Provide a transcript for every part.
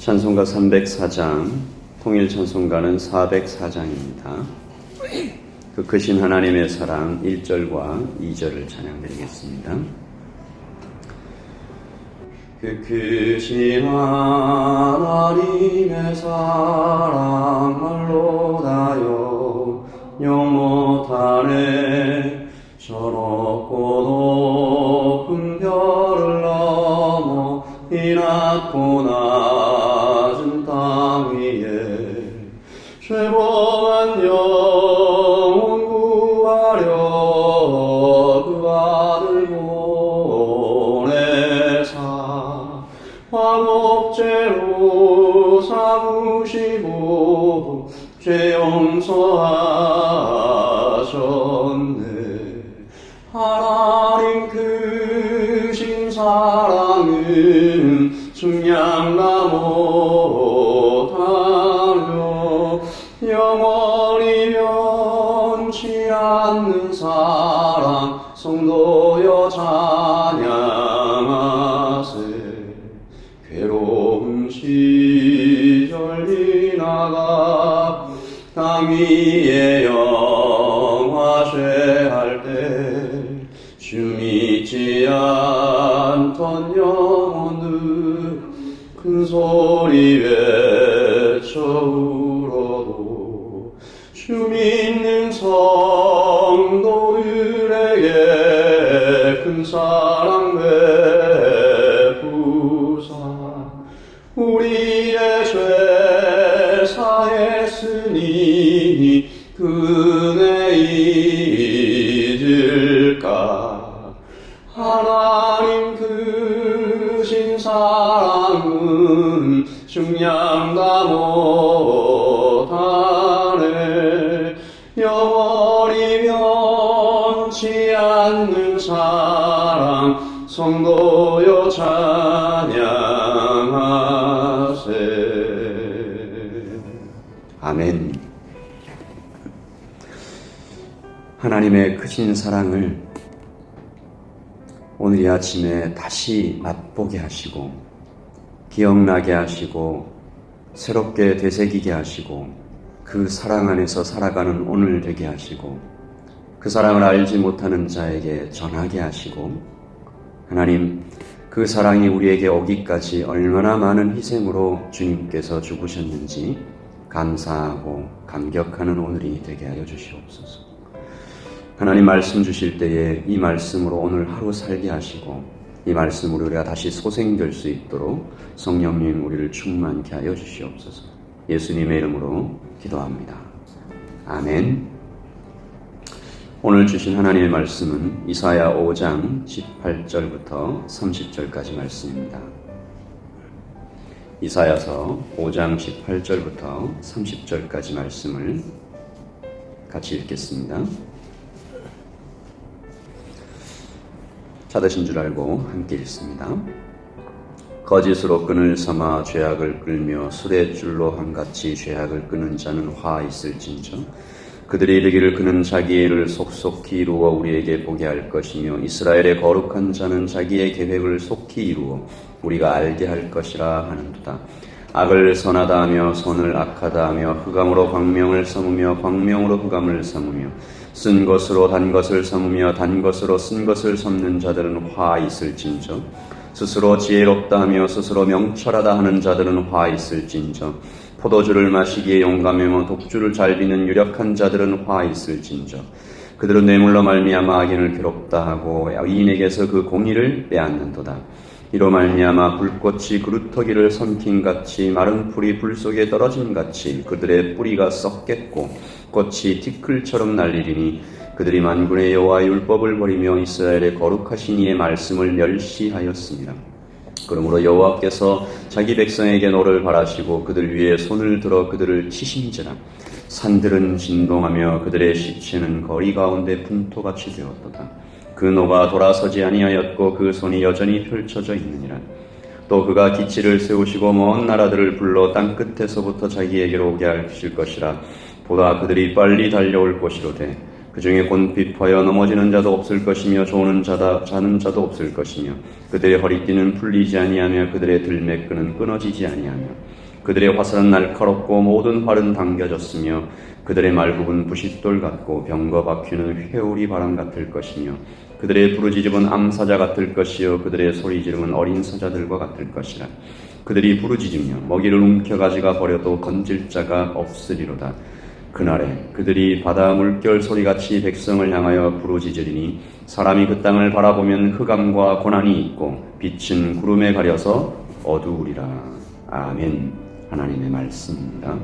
찬송가 304장, 통일 찬송가는 404장입니다. 그 크신 하나님의 사랑 1절과 2절을 찬양드리겠습니다. 그 크신 하나님의 사랑 말로 다여 영 못하네. 저 높고 높은 별을 넘어 이 낮고 낮은 땅 위에 죄범한 영혼 구하려 그 아들 보내사 화목제로 삼으시고 죄 용서하셨네. 하나님 크신 사랑은 중량가 못하며 영원히 변치 않는 사랑 성도여 찬양하세. 괴로움 시절 지나가 땅 위에 영화쇠할 때 주 믿지 않던 영혼들 큰 소리 외쳐 울어도 주 믿는 성도들에게 큰 사랑 베푸사 우리의 죄 사했으니 그 은혜 잊을까. 하나님 크신 사랑은 중량다 못하네. 영원히 변치 않는 사랑 성도여 찬양하세. 아멘. 하나님의 크신 사랑을 오늘 이 아침에 다시 맛보게 하시고 기억나게 하시고 새롭게 되새기게 하시고 그 사랑 안에서 살아가는 오늘 되게 하시고 그 사랑을 알지 못하는 자에게 전하게 하시고 하나님 그 사랑이 우리에게 오기까지 얼마나 많은 희생으로 주님께서 죽으셨는지 감사하고 감격하는 오늘이 되게 하여 주시옵소서. 하나님 말씀 주실 때에 이 말씀으로 오늘 하루 살게 하시고 이 말씀으로 우리가 다시 소생될 수 있도록 성령님 우리를 충만케 하여 주시옵소서. 예수님의 이름으로 기도합니다. 아멘. 오늘 주신 하나님의 말씀은 이사야 5장 18절부터 30절까지 말씀입니다. 이사야서 5장 18절부터 30절까지 말씀을 같이 읽겠습니다. 찾으신 줄 알고 함께 읽습니다. 거짓으로 끈을 삼아 죄악을 끌며 술의 줄로 한같이 죄악을 끄는 자는 화 있을진저. 그들이 이르기를 그는 자기의 일을 속속히 이루어 우리에게 보게 할 것이며 이스라엘의 거룩한 자는 자기의 계획을 속히 이루어 우리가 알게 할 것이라 하는도다. 악을 선하다 하며 선을 악하다 하며 흑암으로 광명을 삼으며 광명으로 흑암을 삼으며 쓴 것으로 단 것을 삼으며 단 것으로 쓴 것을 삼는 자들은 화 있을진저. 스스로 지혜롭다 하며 스스로 명철하다 하는 자들은 화 있을진저. 포도주를 마시기에 용감하며 독주를 잘 비는 유력한 자들은 화 있을진저. 그들은 뇌물로 말미암아 악인을 괴롭다 하고 의인에게서 그 공의를 빼앗는도다. 이로 말미암아 불꽃이 그루터기를 삼킨 같이 마른 풀이 불 속에 떨어진 같이 그들의 뿌리가 썩겠고 꽃이 티끌처럼 날리리니 그들이 만군의 여호와의 율법을 버리며 이스라엘의 거룩하신 이의 말씀을 멸시하였습니다. 그러므로 여호와께서 자기 백성에게 노를 바라시고 그들 위에 손을 들어 그들을 치신지라. 산들은 진동하며 그들의 시체는 거리 가운데 분토같이 되었도다. 그 노가 돌아서지 아니하였고 그 손이 여전히 펼쳐져 있느니라. 또 그가 기치를 세우시고 먼 나라들을 불러 땅끝에서부터 자기에게로 오게 하실 것이라. 보다 그들이 빨리 달려올 것이로되 그 중에 곤핍하여 넘어지는 자도 없을 것이며 자는 자도 없을 것이며 그들의 허리띠는 풀리지 아니하며 그들의 들매끈은 끊어지지 아니하며 그들의 화살은 날카롭고 모든 활은 당겨졌으며 그들의 말굽은 부싯돌 같고 병거 바퀴는 회오리 바람 같을 것이며 그들의 부르짖음은 암사자 같을 것이요 그들의 소리지름은 어린 사자들과 같을 것이라. 그들이 부르짖으며 먹이를 움켜가지가 버려도 건질 자가 없으리로다. 그날에 그들이 바다 물결 소리같이 백성을 향하여 부르짖으리니 사람이 그 땅을 바라보면 흑암과 고난이 있고 빛은 구름에 가려서 어두우리라. 아멘. 하나님의 말씀입니다.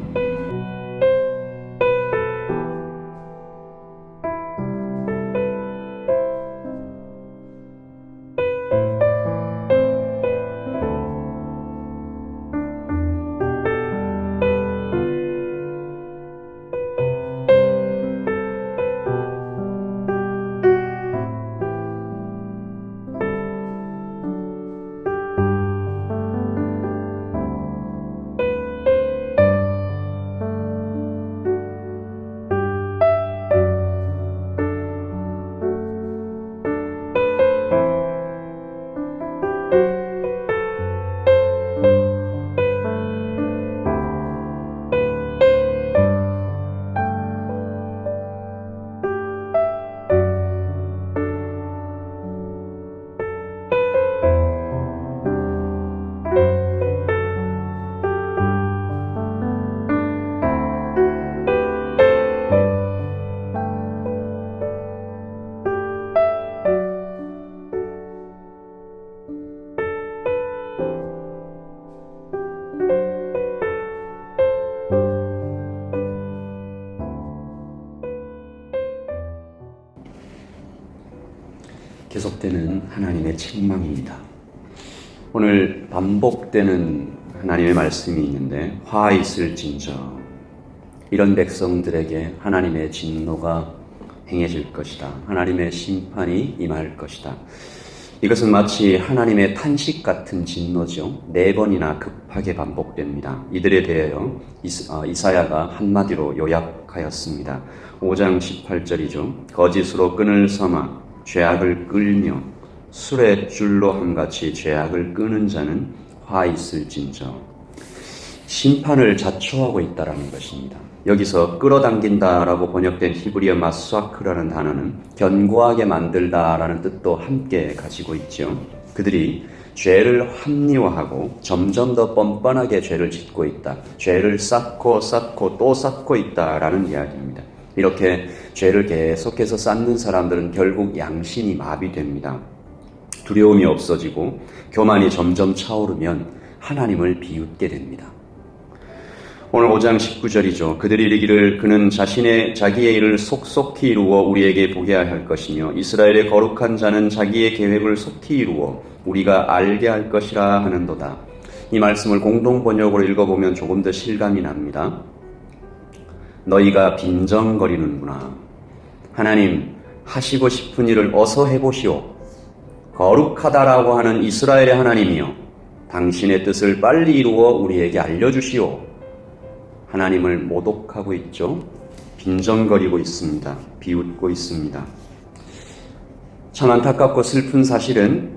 계속되는 하나님의 책망입니다. 오늘 반복되는 하나님의 말씀이 있는데 화 있을진저 이런 백성들에게 하나님의 진노가 행해질 것이다. 하나님의 심판이 임할 것이다. 이것은 마치 하나님의 탄식 같은 진노죠. 4번이나 급하게 반복됩니다. 이들에 대하여 이사야가 한마디로 요약하였습니다. 5장 18절이죠. 거짓으로 끈을 삼아 죄악을 끌며 술의 줄로 함같이 죄악을 끄는 자는 화 있을진저. 심판을 자초하고 있다라는 것입니다. 여기서 끌어당긴다라고 번역된 히브리어 마스와크라는 단어는 견고하게 만들다라는 뜻도 함께 가지고 있죠. 그들이 죄를 합리화하고 점점 더 뻔뻔하게 죄를 짓고 있다. 죄를 쌓고 또 쌓고 있다라는 이야기입니다. 이렇게 죄를 계속해서 쌓는 사람들은 결국 양심이 마비됩니다. 두려움이 없어지고 교만이 점점 차오르면 하나님을 비웃게 됩니다. 오늘 5장 19절이죠. 그들이 이르기를 그는 자기의 일을 속속히 이루어 우리에게 보게 할 것이며 이스라엘의 거룩한 자는 자기의 계획을 속히 이루어 우리가 알게 할 것이라 하는도다. 이 말씀을 공동 번역으로 읽어보면 조금 더 실감이 납니다. 너희가 빈정거리는구나. 하나님 하시고 싶은 일을 어서 해보시오. 거룩하다라고 하는 이스라엘의 하나님이여, 당신의 뜻을 빨리 이루어 우리에게 알려주시오. 하나님을 모독하고 있죠. 빈정거리고 있습니다. 비웃고 있습니다. 참 안타깝고 슬픈 사실은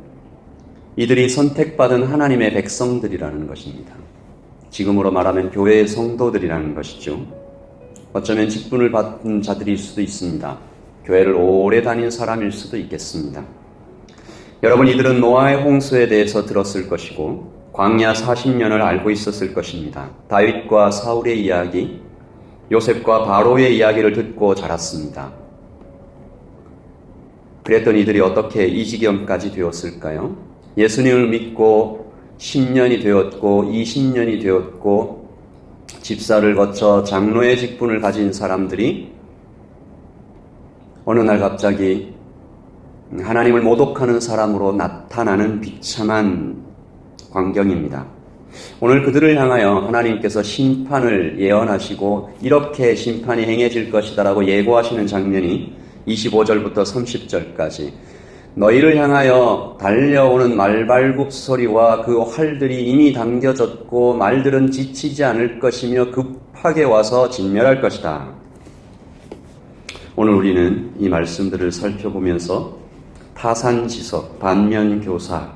이들이 선택받은 하나님의 백성들이라는 것입니다. 지금으로 말하면 교회의 성도들이라는 것이죠. 어쩌면 직분을 받은 자들일 수도 있습니다. 교회를 오래 다닌 사람일 수도 있겠습니다. 여러분, 이들은 노아의 홍수에 대해서 들었을 것이고 광야 40년을 알고 있었을 것입니다. 다윗과 사울의 이야기, 요셉과 바로의 이야기를 듣고 자랐습니다. 그랬던 이들이 어떻게 이 지경까지 되었을까요? 예수님을 믿고 10년이 되었고 20년이 되었고 집사를 거쳐 장로의 직분을 가진 사람들이 어느 날 갑자기 하나님을 모독하는 사람으로 나타나는 비참한 광경입니다. 오늘 그들을 향하여 하나님께서 심판을 예언하시고 이렇게 심판이 행해질 것이다라고 예고하시는 장면이 25절부터 30절까지 너희를 향하여 달려오는 말발굽 소리와 그 활들이 이미 당겨졌고 말들은 지치지 않을 것이며 급하게 와서 진멸할 것이다. 오늘 우리는 이 말씀들을 살펴보면서 타산지석, 반면교사,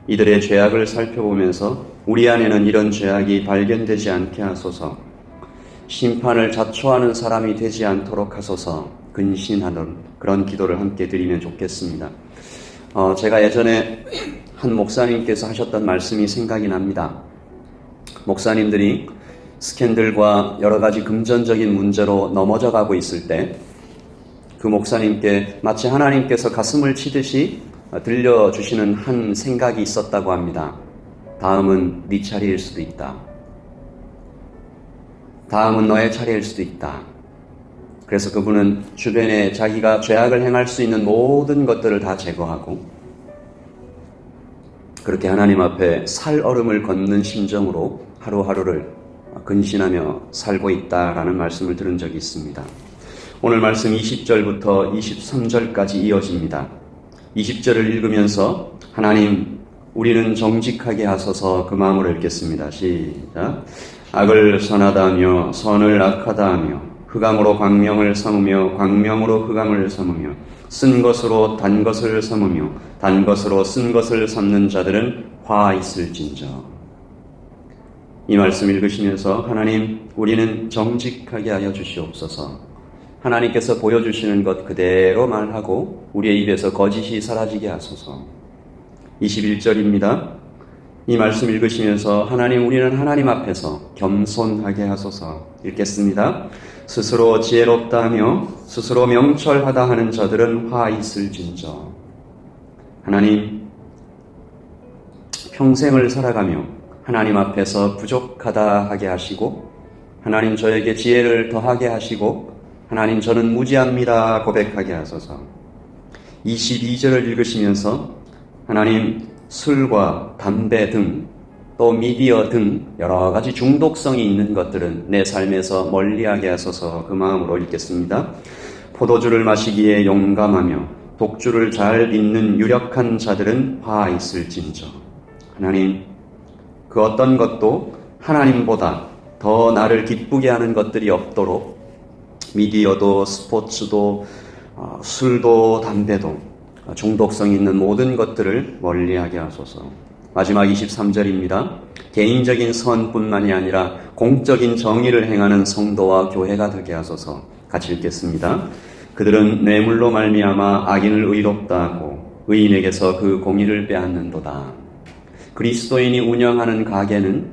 이들의 죄악을 살펴보면서 우리 안에는 이런 죄악이 발견되지 않게 하소서, 심판을 자초하는 사람이 되지 않도록 하소서 근신하는 그런 기도를 함께 드리면 좋겠습니다. 제가 예전에 한 목사님께서 하셨던 말씀이 생각이 납니다. 목사님들이 스캔들과 여러 가지 금전적인 문제로 넘어져 가고 있을 때 그 목사님께 마치 하나님께서 가슴을 치듯이 들려주시는 한 생각이 있었다고 합니다. 다음은 네 차례일 수도 있다. 다음은 너의 차례일 수도 있다. 그래서 그분은 주변에 자기가 죄악을 행할 수 있는 모든 것들을 다 제거하고 그렇게 하나님 앞에 살얼음을 걷는 심정으로 하루하루를 근신하며 살고 있다라는 말씀을 들은 적이 있습니다. 오늘 말씀 20절부터 23절까지 이어집니다. 20절을 읽으면서 하나님 우리는 정직하게 하소서 그 마음으로 읽겠습니다. 시작. 악을 선하다 하며 선을 악하다 하며 흑암으로 광명을 삼으며 광명으로 흑암을 삼으며 쓴 것으로 단 것을 삼으며 단 것으로 쓴 것을 삼는 자들은 화 있을진저. 이 말씀 읽으시면서 하나님 우리는 정직하게 하여 주시옵소서. 하나님께서 보여주시는 것 그대로 말하고 우리의 입에서 거짓이 사라지게 하소서. 21절입니다. 이 말씀 읽으시면서 하나님 우리는 하나님 앞에서 겸손하게 하소서. 읽겠습니다. 스스로 지혜롭다 하며 스스로 명철하다 하는 자들은 화 있을진저. 하나님 평생을 살아가며 하나님 앞에서 부족하다 하게 하시고 하나님 저에게 지혜를 더하게 하시고 하나님 저는 무지합니다 고백하게 하소서. 22절을 읽으시면서 하나님 술과 담배 등 또 미디어 등 여러 가지 중독성이 있는 것들은 내 삶에서 멀리하게 하소서. 그 마음으로 읽겠습니다. 포도주를 마시기에 용감하며 독주를 잘 잇는 유력한 자들은 화 있을진저. 하나님 그 어떤 것도 하나님보다 더 나를 기쁘게 하는 것들이 없도록 미디어도 스포츠도 술도 담배도 중독성 있는 모든 것들을 멀리하게 하소서. 마지막 23절입니다. 개인적인 선뿐만이 아니라 공적인 정의를 행하는 성도와 교회가 되게 하소서. 같이 읽겠습니다. 그들은 뇌물로 말미암아 악인을 의롭다 하고 의인에게서 그 공의를 빼앗는도다. 그리스도인이 운영하는 가게는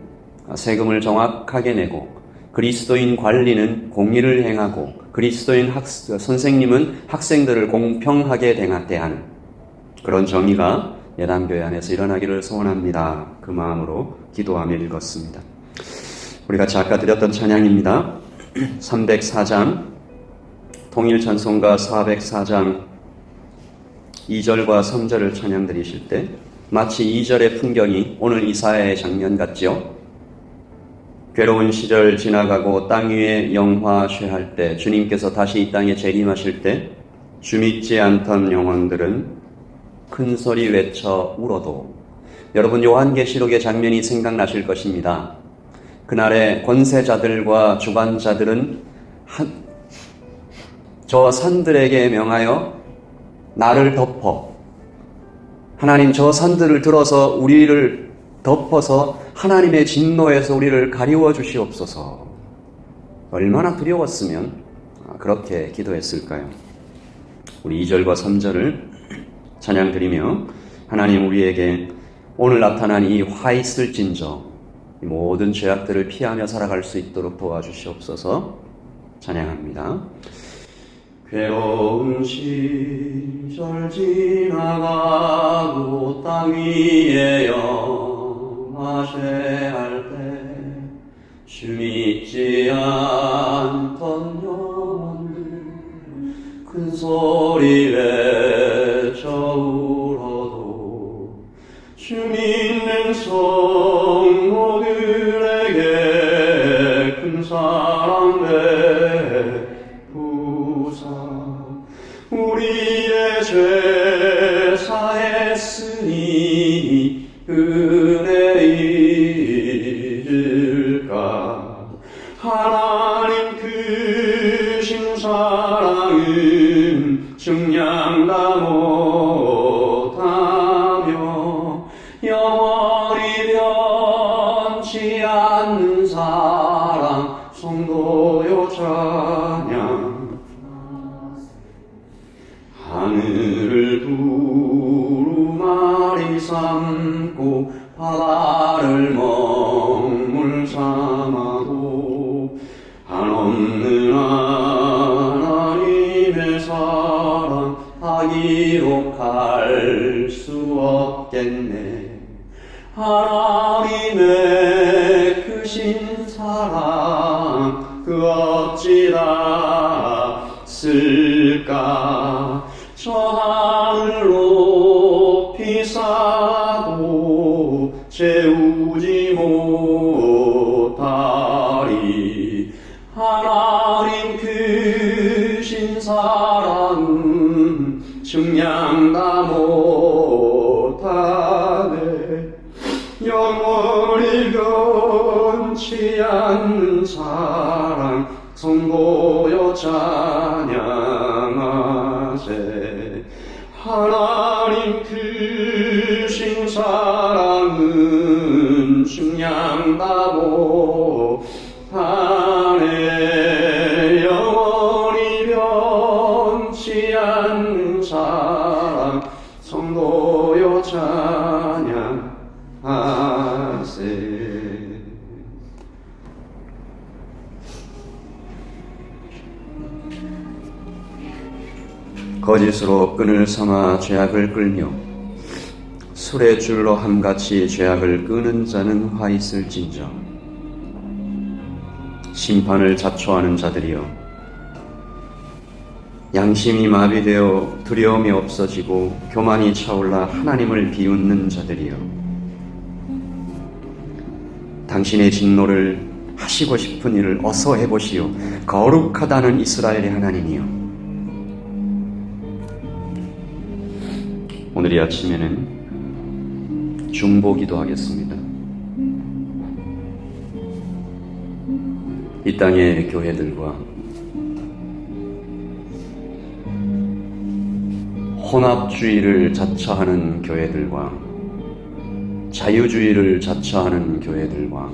세금을 정확하게 내고 그리스도인 관리는 공의를 행하고 그리스도인 선생님은 학생들을 공평하게 대하는 그런 정의가 예담교회 안에서 일어나기를 소원합니다. 그 마음으로 기도하며 읽었습니다. 우리 같이 아까 드렸던 찬양입니다. 304장 통일찬송가 404장 2절과 3절을 찬양 드리실 때 마치 2절의 풍경이 오늘 이사야의 장면 같지요? 괴로운 시절 지나가고 땅 위에 영화 쇠할 때 주님께서 다시 이 땅에 재림하실 때 주 믿지 않던 영혼들은 큰 소리 외쳐 울어도 여러분 요한계시록의 장면이 생각나실 것입니다. 그날의 권세자들과 주관자들은 저 산들에게 명하여 나를 덮어 하나님 저 산들을 들어서 우리를 덮어서 하나님의 진노에서 우리를 가리워 주시옵소서. 얼마나 두려웠으면 그렇게 기도했을까요? 우리 2절과 3절을 찬양 드리며 하나님 우리에게 오늘 나타난 이 화 있을진저 이 모든 죄악들을 피하며 살아갈 수 있도록 도와주시옵소서. 찬양합니다. 괴로운 시절 지나가고 땅 위에 영화쇠할 때 주 믿지 않던 영혼들 큰 소리 외쳐 울어도 주 믿는 성도들에게 큰 사랑 베푸사 우리의 죄 사했으니 은혜 잊을까 하나님 크신 사랑을 사랑 성도여 찬양. 하늘을 두루마리 삼고 바다를 먹물 삼아도 한없는 하나님의 사랑 다 기록할 수 없겠네. 하나님의 크신 사랑 그 어찌 닿을까. 저 하늘 높이 쌓아도 채우지 못하리. 하나님 크신 사랑은 측량 다 못하네. 영원히 변치 않는 사랑 성도여 찬양하세. 하나님 크신 사랑은 측량 다 못하네. 영원히 변치 않는 사랑 성도여 찬양하세. 거짓으로 끈을 삼아 죄악을 끌며 술의 줄로 함같이 죄악을 끄는 자는 화 있을진저. 심판을 자초하는 자들이여, 양심이 마비되어 두려움이 없어지고 교만이 차올라 하나님을 비웃는 자들이여, 당신의 진노를 하시고 싶은 일을 어서 해보시오. 거룩하다는 이스라엘의 하나님이여. 오늘 이 아침에는 중보기도 하겠습니다. 이 땅의 교회들과 혼합주의를 자처하는 교회들과 자유주의를 자처하는 교회들과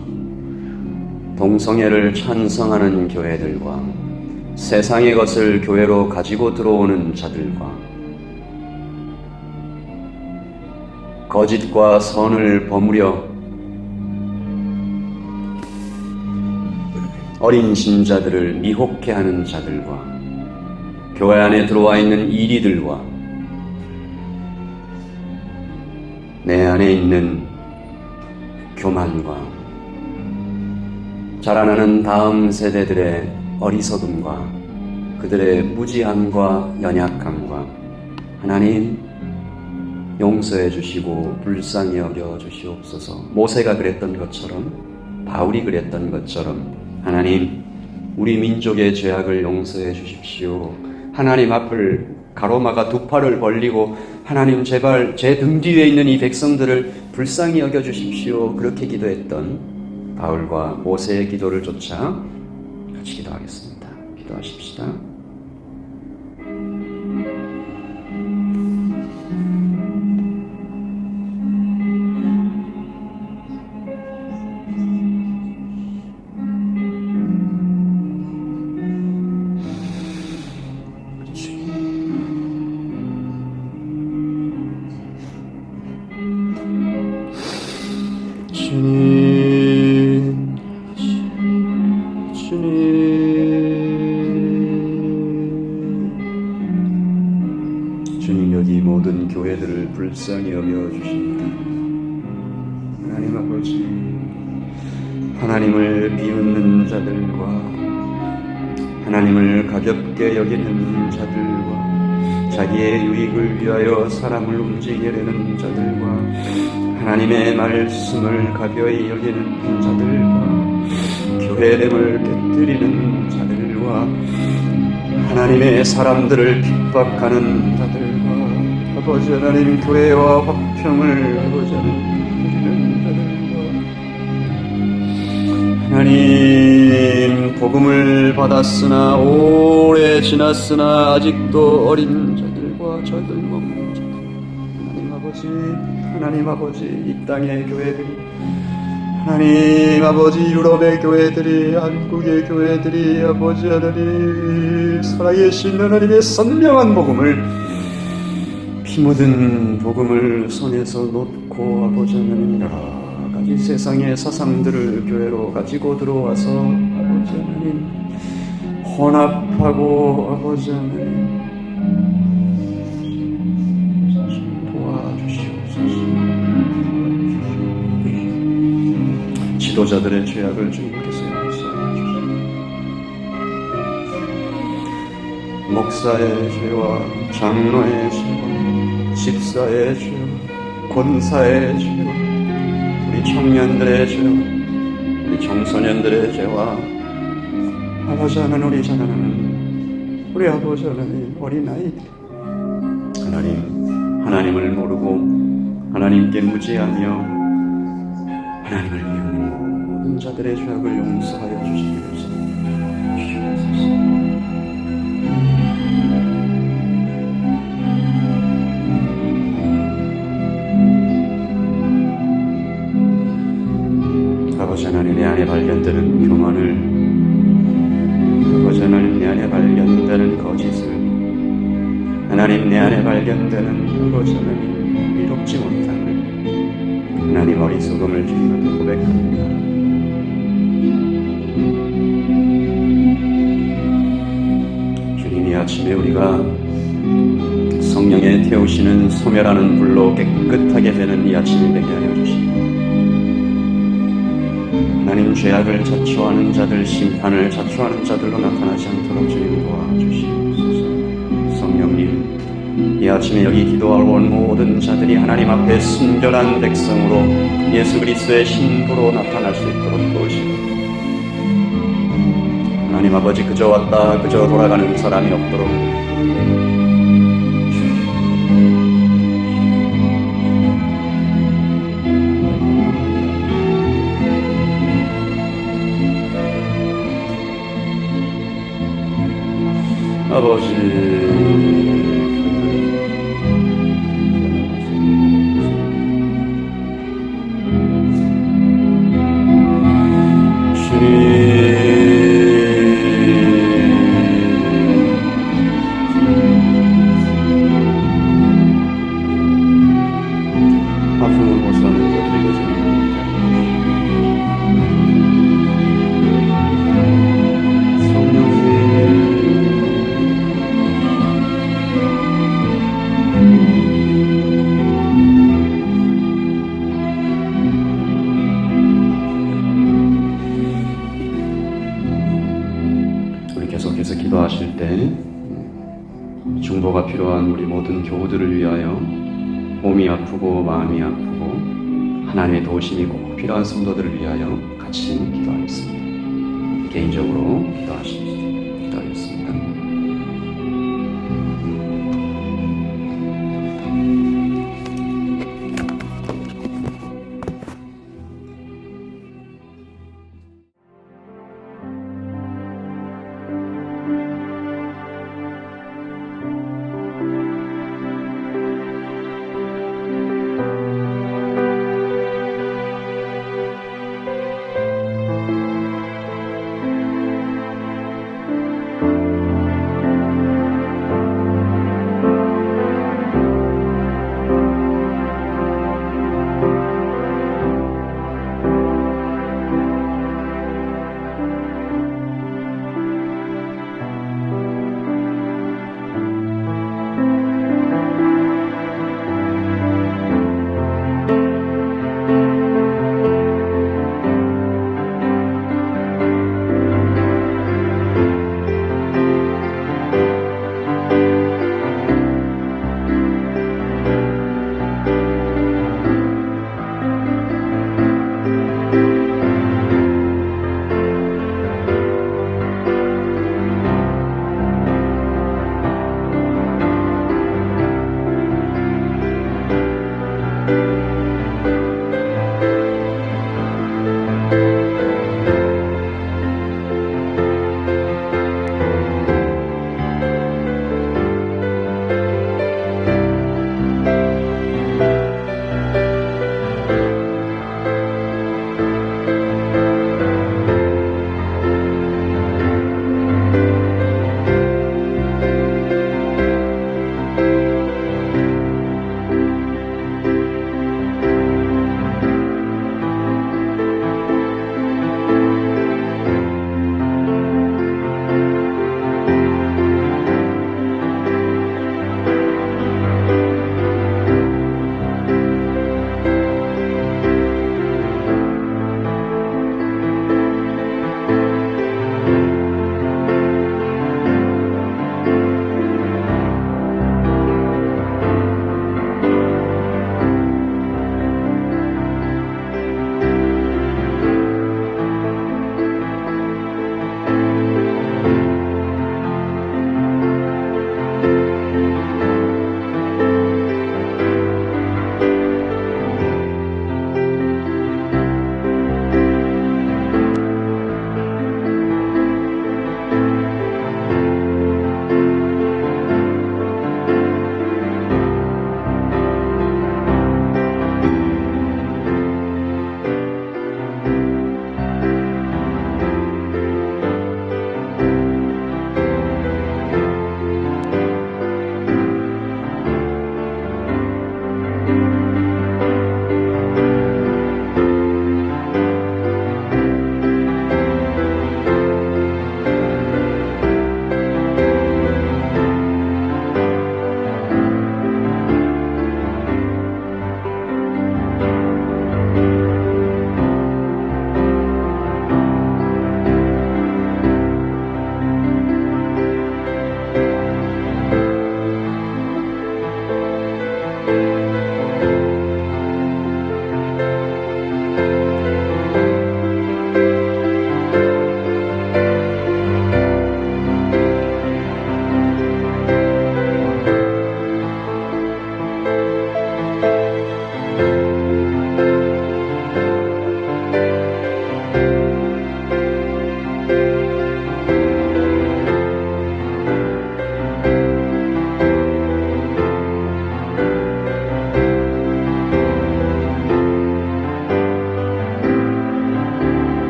동성애를 찬성하는 교회들과 세상의 것을 교회로 가지고 들어오는 자들과 거짓과 선을 버무려 어린 신자들을 미혹해 하는 자들과 교회 안에 들어와 있는 이리들과 내 안에 있는 교만과 자라나는 다음 세대들의 어리석음과 그들의 무지함과 연약함과 하나님 용서해 주시고 불쌍히 여겨 주시옵소서. 모세가 그랬던 것처럼, 바울이 그랬던 것처럼 하나님 우리 민족의 죄악을 용서해 주십시오. 하나님 앞을 가로막아 두 팔을 벌리고 하나님 제발 제 등 뒤에 있는 이 백성들을 불쌍히 여겨 주십시오. 그렇게 기도했던 바울과 모세의 기도를 쫓아 같이 기도하겠습니다. 기도하십시다. 주님 여기 모든 교회들을 불쌍히 여겨주십니다. 하나님 아버지, 하나님을 비웃는 자들과 하나님을 가볍게 여기는 자들과 자기의 유익을 위하여 사람을 움직이려는 자들과 하나님의 말씀을 가벼이 여기는 자들과 교회됨을 깨뜨리는 자들과 하나님의 사람들을 핍박하는 자들과 아버지 하나님 교회와 화평을 아버지 하나님 자들과 하나님 복음을 받았으나 오래 지났으나 아직도 어린 자들과 저들 먹는 자들 하나님 아버지 이 땅의 교회들이 하나님 아버지, 유럽의 교회들이, 한국의 교회들이 아버지 하나님, 살아계신 하나님의 선명한 복음을, 피 묻은 복음을 손에서 놓고 아버지 하나님 여러 가지 세상의 사상들을 교회로 가지고 들어와서 아버지 하나님 혼합하고 아버지 하나님 지도자들의 죄악을 주님께서 용서해 주시고, 목사의 죄와 장로의 죄와 집사의 죄와 권사의 죄와 우리 청년들의 죄와 우리 청소년들의 죄와 아버지 하나님, 우리 자라나는 우리 아버지 하나님 어린아이들, 하나님을 모르고 하나님께 무지하며 하나님을 미우는 모든 자들의 죄악을 용서하여 주시기를 주옵소서. 아버지 하나님, 내 안에 발견되는 교만을, 아버지 하나님, 내 안에 발견되는 거짓을, 하나님, 내 안에 발견되는 아버지 하나님 이롭지 못함을, 하나님 어리석음을 주님께 고백합니다. 주님, 이 아침에 우리가 성령의 태우시는 소멸하는 불로 깨끗하게 되는 이 아침이 되게 하여 주시고, 하나님 죄악을 자초하는 자들, 심판을 자초하는 자들로 나타나지 않도록 주님 도와주시옵소서. 성령님, 이 아침에 여기 기도하러 온 모든 자들이 하나님 앞에 순결한 백성으로 예수 그리스도의 신부로 나타날 수 있도록 도우시고, 하나님 아버지, 그저 왔다 그저 돌아가는 사람이 없도록 아버지, 아픔을 고소하는 자들에게 주님 계속해서 기도하실 때 중보가 필요한 우리 모든 교우들을 위하여 몸이 아프고 마음이 아프고 하나님의 도우심이 꼭 필요한 성도들을 위하여 같이 기도하겠습니다. 개인적으로 기도하겠습니다.